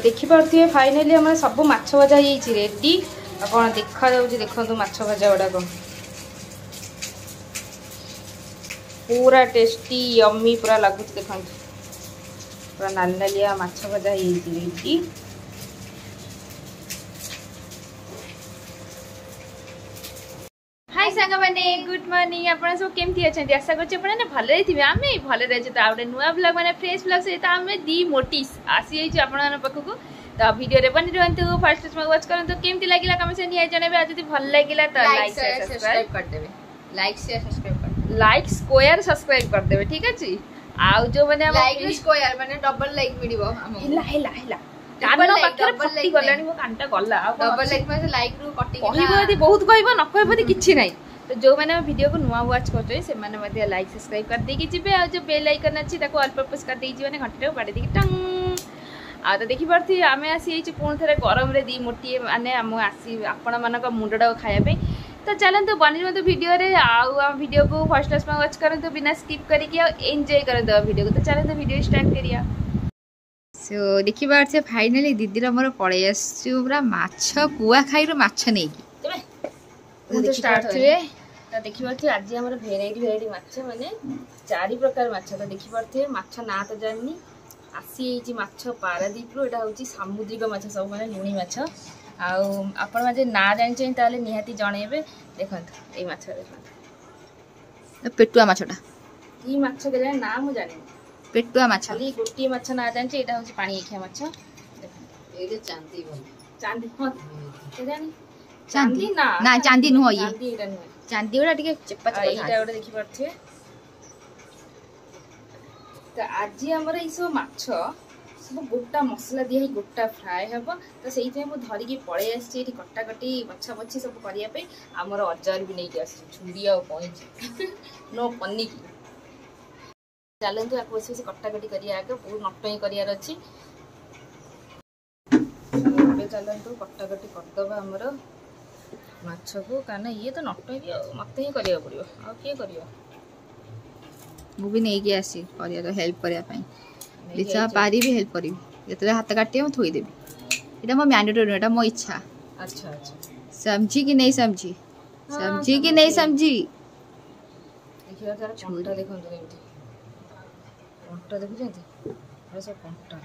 देखिपे finally आम सब माछ भजा रेडी कौन देखा देखो माछ भजा गुड़ाक पूरा टेस्टी यम्मी पूरा लगुच देखो पूरा नाली नालिया माछ भजा रेडी। हाय सांग मैंने गुड मॉर्निंग आप सब केमती अच्छा आशा कर भले थे आम भले अच्छे तो आउे नुआ ब्लॉग मैंने फ्रेश ब्लॉग सहित आम दी मोटिस आसी पाखक तो वीडियो बनी रुहतु फर्स्ट वाच करूँ केमती लगे कमेंट से निहाय जनइबे आज भल लगे तो लाइक शेयर सब्सक्राइब करदेवे लाइक स्क्वायर सब्सक्राइब करदेवे ठीक अच्छे आउ जो मैंने लाइक स्क्वायर माने डबल लाइक मिलिबो हिला हिला हिला कान पाखरे फटी गलानी मो कानटा गला डबल लाइक माने लाइक रु कटि कहबो यदि बहुत कहबो न कहबो किछि नै तो जो मैंने वीडियो को नुआ वाच करछै से माने मध्ये लाइक सब्सक्राइब कर देकी जिबे आ जो बेल आइकन अछि ताको ऑल पर्पस कर देई जिबे घंटे बाडे देकी टंग आ तो देखि परथि आमे आसी छि पुन थरे गरम रे दी मोटी माने हम आसी आपण मानक मुंडडा खाया पे तो चलते बनी रुहतु वीडियो रे आ वीडियो को फर्स्ट क्लास में वाच करंतु बिना स्किप करके एंजॉय करंतु वीडियो को तो चलते वीडियो स्टार्ट करिया। सो देखि पारछे फाइनली दीदी रा मोर पळे आसछु पूरा माछ पुआ खाइरो माछ नै की तो स्टार्ट थे तो देखि परथि आज हमर वेराइटी माछ माने चारि प्रकार माछ तो देखि परथि माछ ना तो जाननी आसी एजी माछ पारादीप रो एटा होची समुद्रिक माछ सब माने लुणी माछ आपण माजे ना जानि ताले निहाती जणेबे देखंत ए माछ देखंत पेटुआ माछटा ई माछ के जाने ना मु जानि पेटुआ माछ खाली गोटी माछ ना जानि एटा होची पानी एखिया माछ देखंत एरे चांदी बोल चांदी हो के जानि चांदी ना ना चांदी न हो ये चांदी एटा न चांदी ओडा टिके चप्पा चप्पा एटा ओडा देखि परथे तो आज हमर ई सब माछ सब गोटा मसला दिया ही गोटा फ्राए हेब तो से धरिकी पड़े आसी कटाकटी बछा बछी सब करने आमर अजार भी नहीं आस छुरी आ पैंची नो पनिकी चलते आपको बस कटाकटी करिया आगे बहुत नटई करार अच्छी चलतु कटाकटी करदे आमर माछ को कारण ये तो नटई मत ही करा पड़ो आ किए कर नहीं आसी कर हेल्प करने दिशा पारी भी हेल्प करी ये हाथ काटे मैं थोईदेवी ये मो मैंडेटरी एटा मो इच्छा। अच्छा अच्छा समझी कि नहीं समझी समझी कि नहीं समझी देखिए तार कंटा देखंतु केमती कंटा देखुछंती अरे सब कंटा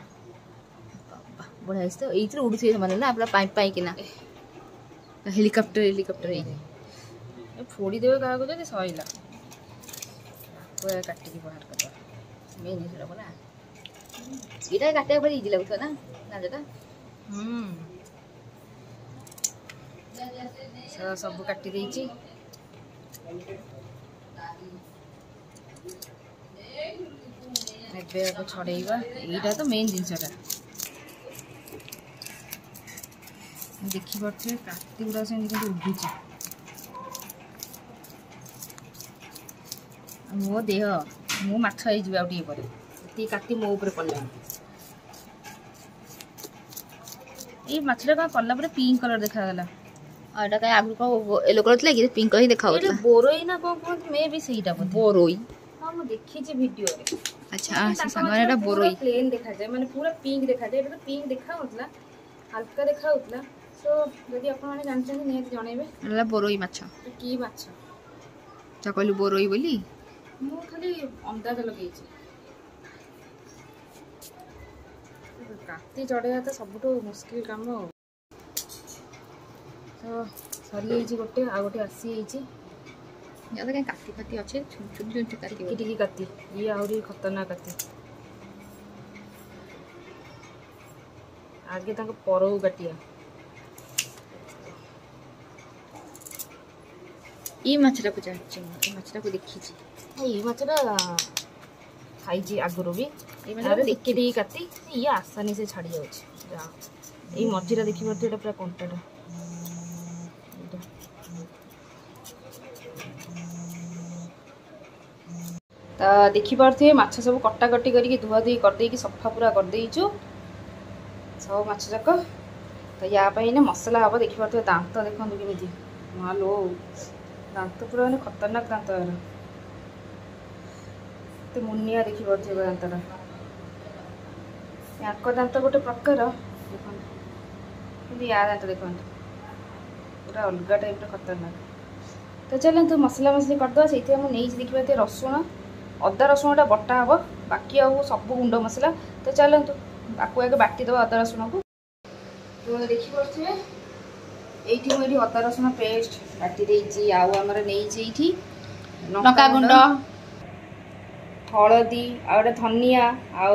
बाबा बढ़िया इस तो एथरे उडुथि माने ना पूरा पाई पाई किना हेलीकॉप्टर ए फोड़ी देवे का को जदी सइला पूरा काटी के बाहर कर मेन हिसरा बोला इटा काटे बड़ी इजी लगथो ना नाजटा सब काटी देइची एबे को छड़ेइबा एटा तो मेन जिंसटा देखि परथे काटी गुडा से निके उडुची मो देह मु माछ आइ जिबा उठी परे ती काटी मो ऊपर पड़ला ए माछरा का कल्ला पर पिंक कलर देखा गला आडा का आगु को येलो कलर थला कि पिंक कलर ही देखावतला ए बोरोई ना को मे भी सहीटा बोरोई हां मु देखि जे वीडियो रे अच्छा से सामान एटा बोरोई प्लेन देखा जाय माने पूरा पिंक देखा जाय एटा पिंक देखा होतला हल्का देखा होतला सो यदि आपण माने जानछन ने जणेबे एला बोरोई माछ की माछ चकलु बोरोई बोली मु खाली अंदाज लगेछि काटी चढ़ेगा तो सबुठ मुस्किल काम तो सरी गोटे आ गोटे आसी या तो काटी फाटी अच्छे छोटी छोटी काटी ये आहरी खतरनाक काटी आगे तक परऊ काटिया ये मछला को जानछि ये मछला को देखिछि ये मछला खाई आगुरी भी देखी देखी काटी ये आसानी से छाड़ी जाए मझीरा देखी पार्थ पूरा कंटाटा तो देखी पार्थे माछ सब कटाकटी करके धुआ धुई करदे सफा पूरा करदेचु सब माछ जाक तो या मसला हम देखी पार्थे दांत देखो केमी मालो दांत पूरा मैंने खतरनाक दांत मुनिया देखी पार्थे दांतटा याक दांत गोटे प्रकार देखो याद आता देखो पूरा अलग टाइप खतरनाक। तो चलते मसला मसली करदे से नहीं देखिए रसुण अदा रसुणटा बटा हम बाकी आउ सब गुंड मसला। तो चलतु आपको आगे बाटिदेव अदा रसुण को। तो देखिए ये मुझे अदा रसुण पेस्ट बाटी देती आमर नहीं लंका गुंड हलदी आउ धनिया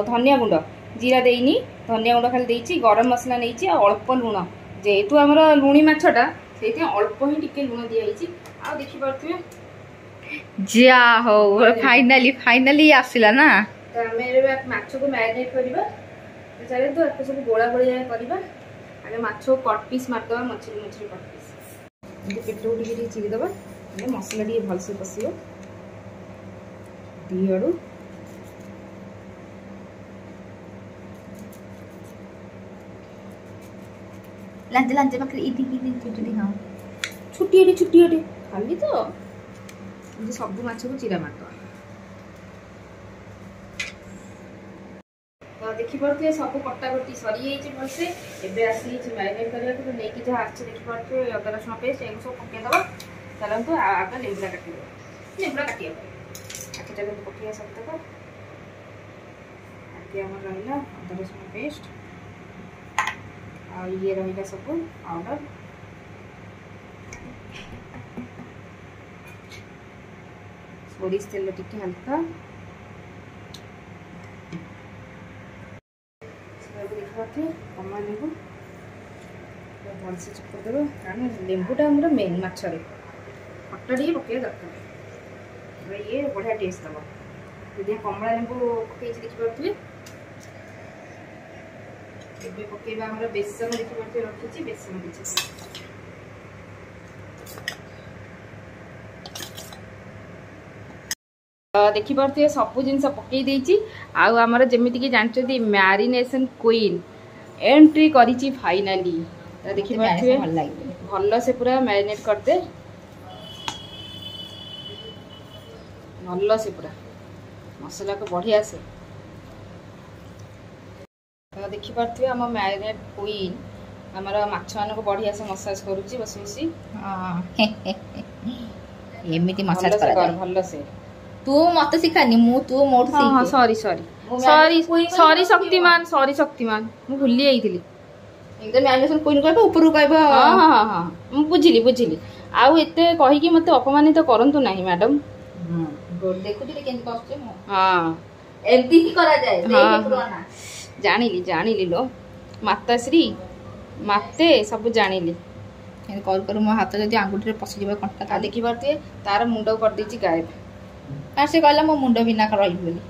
धनिया गुंड जीरा देनी धनिया गुंड खाली देती गरम मसला नहीं अल्प लुण जेहेतु आमर लुणी मछटा से अल्प ही टिके लुण दिखाई आ देखिए जा हो फाइनली आसिला ना। तो आम माछ को मैरिनेट करवा चले तो आपको सब गोला गोली करवा आगे माछ को कट पीस मारदे मछली मछली कट पीस पेट को चिरीदे मसला टे भलसे पशिव दी आड़ू लांजे लांजे पाखे इटी हाँ छुट्टी खाली तो सब माछ को चिरा मारद। तो देखिपे सब कटाकटी सरी भलसे एवं आसी मैरिनेट करने तो नहीं जहाँ आस देखिपे अदा रसुण पेस्ट ये सब पकईदे। चलते आगे लेंबुड़ा काटिए लेंबुड़ा काटिया आखिटा पकईया सब तक आगे आम रहा अदा रसुण पेस्ट ये रहा सब पाउडर सोरिष तेल टिके हल्का देखिए कमा लेंबू भलसे चुपदेव कारण लेंबूटा आम मेन मछरे खट्टा टे पकड़ा दरकार ये बढ़िया टेस्ट दब यदि कमला लेंबू पकई देखिपे पकेबा आम बेसन देखिए रखी बेसन किसी देखिपे सब जिन पकई देती आमर जमीक जानते मैरिनेशन क्वीन एंट्री करी फाइनाली। तो देखिए भल से पूरा मैरिनेट करदे भल से पूरा मसला को बढ़िया से। तो देखिपे आम मैरिनेट क्वीन आमर माछ मान को बढ़िया से मसाज करुच्ची बस बसी एमती मसाज कर भल से तू मत सिखानी मु तू मोट हाँ सॉरी शक्तिमान मु भूली जाइथिली एकदम मैरिनेशन क्वीन कहबो ऊपर कहबो हाँ बुझिली आउ एते कहि कि मते अपमानित करंतु नाही मैडम। देखुथि केन कष्ट हाँ एमती ही करा जाए देख पुराना जानिली लो माताश्री माते सब जानिली कर मो हाथ जदि आंगुठी रे पसि जेबे कंटा देखिपे तार मुंड कर देछि गायब से कहला मो मुंड बिना रही बोली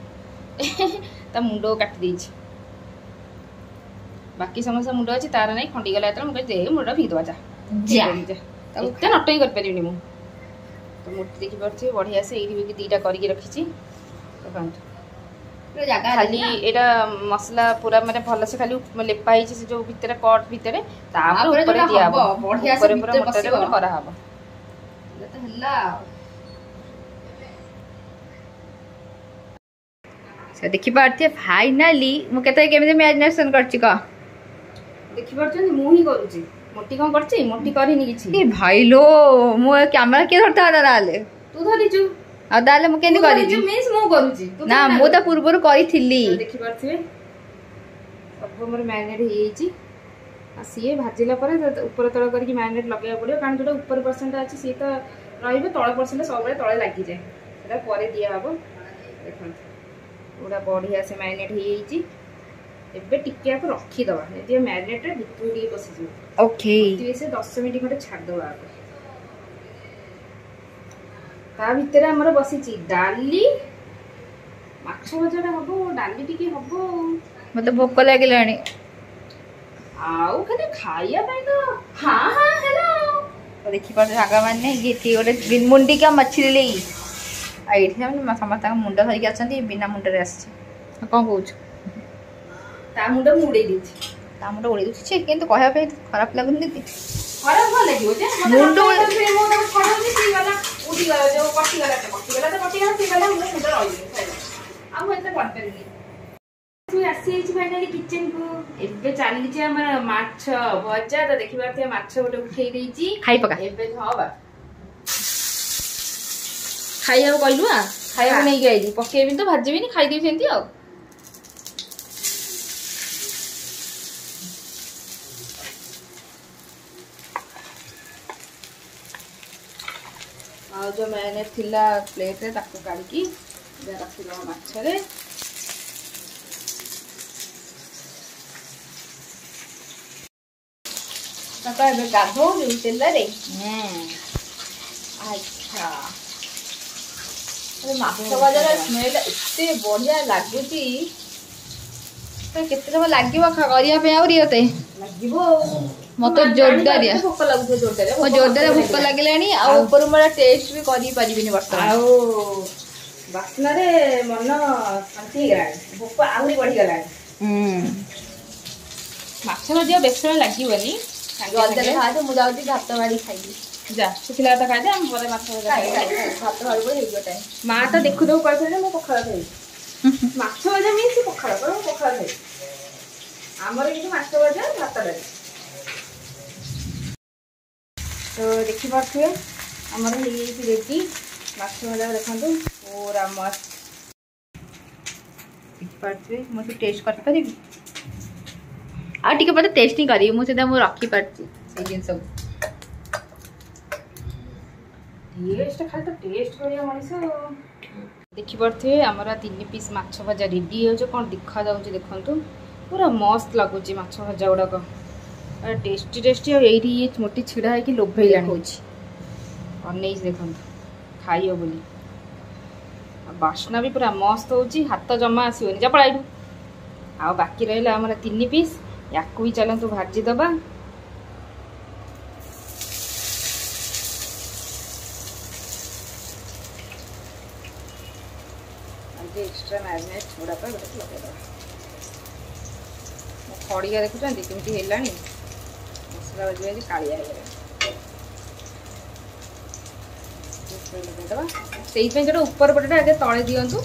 ता मुंड काटी देछि बाकी समस्या मुंड अच्छी तार नहीं खंडी गला तो मुझे दे मुंड फिक दवा जा इतना नटई कर पारिनी मु तो मूर्ति देखिपे बढ़िया से ये दीटा करके रखी खाली एटा मसला पूरा माने भल से खाली लेपा ही से जो भितर कट भितर तापर ऊपर दिया बढ़िया से पूरा मोटर रे करा हबो तो हल्ला से देखि पारते फाइनली मु केते केमे मैरिनेशन करछि का देखि पारछन मु ही करूछि मोटी कोन करछि मोटी करिनि किछि ए भाई लो मु कैमरा के धरता नाले तू धरिछु आ दाले मु केनि करि छु मींस मु करूछि ना मु त पूर्वरु करिथिली देखि पारछे सब हमर मैरिनेट हे छि आ सीए भाजिला परे ऊपर तळ करके मैरिनेट लगेया पड़ियो कारण जोटा ऊपर परसेंट अछि सी त रहिबे तळ परसेंट सब बळे तळे लागि जाय सेटा परे दिया हबो देखन पूरा बढ़िया से मैरिनेट हे छि एबे टिके आप रखी दवा यदि मैरिनेट रे भितु दी बसि जी ओके से 10 मिनिट खटे छाड़ दवा ता भितर हमर बसि छि डाली माछ भजाटा हबो डाली टिके हबो मतलब भोक लागलानी आउ खाली खाइया पई तो हां हेलो तो देखि पर जागा माने ये थी ओटे बिन मुंडी का मछली ले आई थी हम समस्त मुंडा धरि के आछंती बिना मुंडा रे आछी कोन कहू ता मुंडा मुडे दिछि ता मुंडा उड़ी दिछि किंतु कहया पे खराब लागुन दी खराब भल लागियो जे मुंडो फिर मो त खड़ा होई सी वाला उडी गला जो पट्टी गला से सी गला मुंडा रही आ एते पड़ परनी फाइनाली किचन को एबे चली माछ भजा तो देखिए माछ गोटे उठे देती खाई पका हाँ खाइबा कहलु खाइबा नहीं गई पकेबी तो भाजबी खाईदेवी सेमती आ जो मैंने थिला प्लेट रे ताको काढी रखिद माछरे गाधो तेल रे अच्छा माछ भजार स्मेल एते बढ़िया लगुची केते समय लागिबो करिया पे आउरी होते लागिबो मते जोरदार भूख लागुथो जोरदार भूख लागलानी आ ऊपर मोरा टेस्ट भी करी परिबिनी वर्तमान आ वासना रे मन शांति गला भूख आउरी बढ़ी गला माछ भजा बेसर लागिबनी जल्दी खा दे मुझे आउती भात बाड़ी खाइबी जा सुखिला भात खाइ दे हम परे माछ भजा भात बाड़ी हो हेगो टाइम मां तो देखु दो कहथले मो पखाळ खाइ माछ भजा मिसी पखाळ पर मो पखाळ खाइ हमर किछु माछ भजा भात बाड़ी तो देखि पाथुए हमर हेई रेडी माछ भजा देखंतु पूरा मस्त देखि पाथुए मो टेस्ट कर परिबी आ टिके पते टेस्ट नहीं करी मुझे मु रखी पारती से जिन सब टेस्ट खाली तो टेस्ट करिया मनिस देखि परथे हमरा 3 पीस माछ भजा रेडी हो जो कोन दिखा जाउ जे देखंतु पूरा मस्त लागु छी माछ भजा उडा को टेस्टी टेस्टी और एडी ये मोटी छिड़ा है कि लोभै लानी होची और नहीं देखंतु खाइयो बोली बासना भी पूरा मस्त होची हाथ जमा आसीओनी जा पळाइडू आ बाकी रहला हमरा 3 पीस याकू भी चलतु भाजी दबा एक्स्ट्रा मैरिनेट थोड़ा पर लगे दबा खड़िया देखुं केमती है मसला बजी कालिया जो ऊपर पटेटा आगे तले दिंतु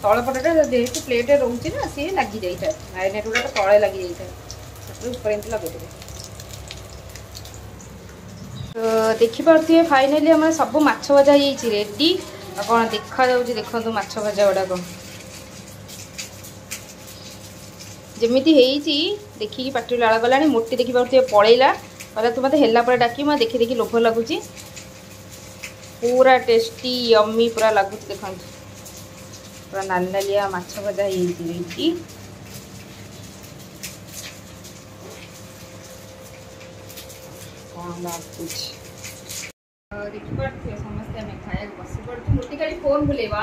तल पटेटा जेहेतु प्लेट रोचे ना सी लगी जाए मैरिनेट गुड़ा तो तले लगी जाए ऊपर एमती लगे तो देखिपे फाइनाली आम सब माछ भजा रेडी कौन देखा देखो माछ भजा गुड़ाक जमी देखिकी पाटी लाल गला मोटी देखिपे पलैला कहला तू मत है डाक मैं देखी देखी लोभ लगुच पूरा टेस्टी यम्मी पूरा लगुच देखो पूरा नाली नालिया माछ भजा रेडी कौन लगुच देखिपे समस्ते आम खाया बस पड़ू मोटी खाली फोन भूलेब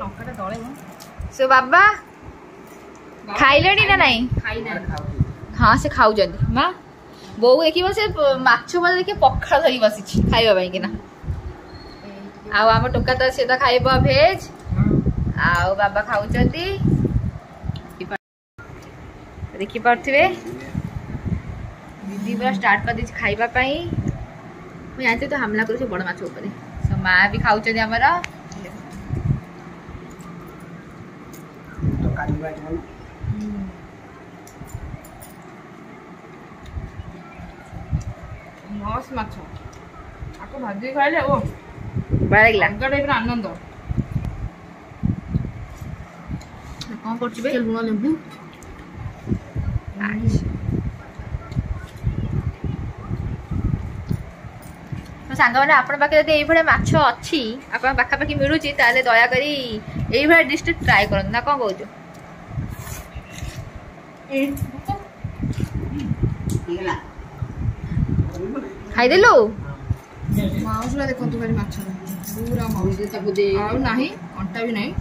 लंका दले सो बाबा खाइले ना नहीं हाँ से खाऊ माँ बो देखिए से माछ भजा देखिए पखाड़ धरी बसी खाइबा कि ना आम टोका तो सी तो खाइब भेज आउ बाबा खाऊ देखिपे दीदी पूरा स्टार्ट कर दी खाइबापी मुझे जानती तो हमला कर बड़ माछ ऊपर सो माँ भी खाऊ आमर मस्त माछ आपको भाजी खाइले ओ बड़ा टाइप आनंद कौन कर लुण लेंबू सांग मैंने आप पाखे माछ अच्छी आप पाखापाखि मिलूँ दयाक ये डिश ट्राए कर ना कौन कौच खाईदेलु माउसला देखो खाली माछ पूरा माउस ना अंटा भी नहीं